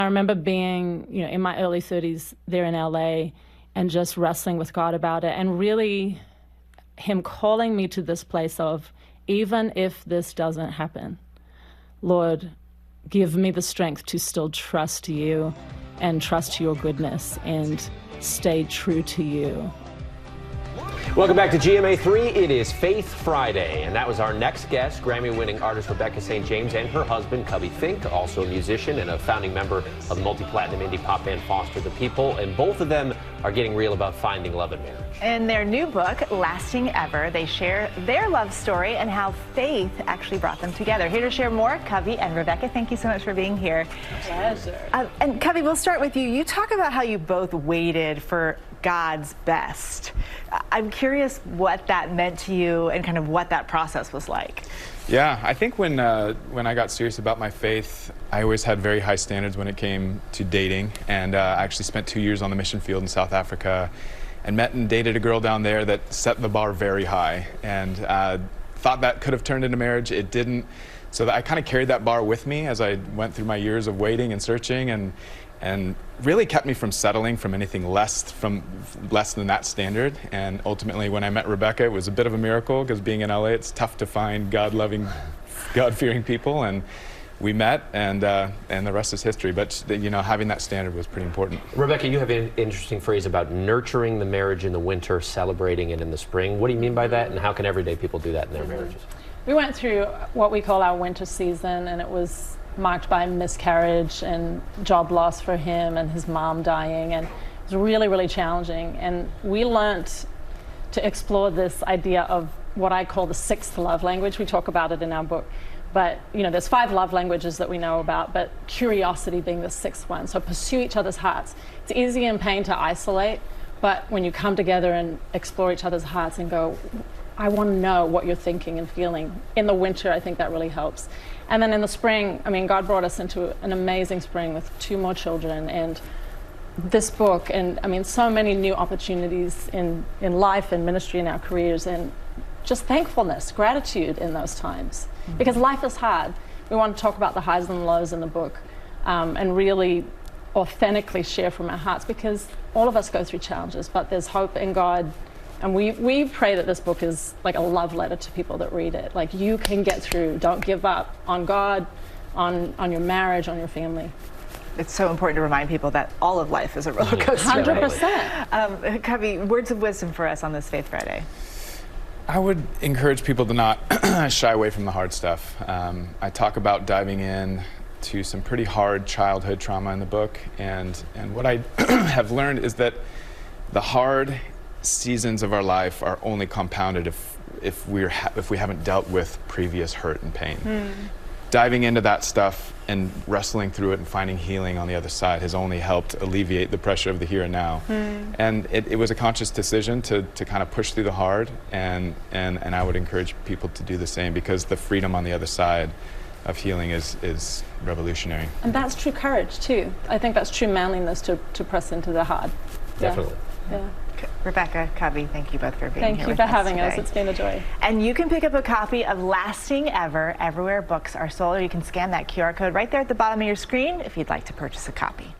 I remember being, in my early 30s there in LA and just wrestling with God about it, and really him calling me to this place of, even if this doesn't happen, Lord, give me the strength to still trust you and trust your goodness and stay true to you. Welcome back to GMA3. It is Faith Friday, and that was our next guest, Grammy-winning artist Rebecca St. James and her husband, Cubbie Fink, also a musician and a founding member of the multi-platinum indie pop band Foster the People, and both of them are getting real about finding love in marriage. In their new book, Lasting Ever, they share their love story and how faith actually brought them together. Here to share more, Cubbie and Rebecca, thank you so much for being here. Pleasure. And Cubbie, we'll start with you. You talk about how you both waited for God's best. I'm curious what that meant to you and kind of what that process was like. Yeah, I think when I got serious about my faith, I always had very high standards when it came to dating, and I actually spent 2 years on the mission field in South Africa and met and dated a girl down there that set the bar very high, and thought that could have turned into marriage. It didn't. So I kind of carried that bar with me as I went through my years of waiting and searching, and really kept me from settling from anything less than that standard. And ultimately, when I met Rebecca, it was a bit of a miracle, because being in LA, it's tough to find God-loving, God-fearing people. And we met, and the rest is history. But having that standard was pretty important. Rebecca, you have an interesting phrase about nurturing the marriage in the winter, celebrating it in the spring. What do you mean by that, and how can everyday people do that in their marriages? We went through what we call our winter season, and it was marked by miscarriage and job loss for him and his mom dying, and it was really, really challenging. And we learned to explore this idea of what I call the sixth love language. We talk about it in our book, but there's 5 love languages that we know about, but curiosity being the 6th one. So pursue each other's hearts. It's easy in pain to isolate, but when you come together and explore each other's hearts and go, I want to know what you're thinking and feeling. In the winter, I think that really helps. And then in the spring, God brought us into an amazing spring with 2 more children, and this book, and so many new opportunities in life and ministry in our careers, and just thankfulness, gratitude in those times. Because life is hard. We want to talk about the highs and lows in the book, and really authentically share from our hearts, because all of us go through challenges, but there's hope in God. And we pray that this book is like a love letter to people that read it. Like, you can get through. Don't give up on God, on your marriage, on your family. It's so important to remind people that all of life is a roller coaster. 100%. Cubbie, words of wisdom for us on this Faith Friday. I would encourage people to not shy away from the hard stuff. I talk about diving in to some pretty hard childhood trauma in the book, and what I have learned is that the hard seasons of our life are only compounded if we haven't dealt with previous hurt and pain. Diving into that stuff and wrestling through it and finding healing on the other side has only helped alleviate the pressure of the here and now. And it was a conscious decision to kind of push through the hard, and I would encourage people to do the same, because the freedom on the other side of healing is revolutionary. And that's true courage too. I think that's true manliness to press into the hard. Definitely. Yeah. Rebecca, Cubbie, thank you both for being here with us. Thank you for having today. us. It's been a joy. And you can pick up a copy of Lasting Ever everywhere books are sold, or you can scan that QR code right there at the bottom of your screen if you'd like to purchase a copy.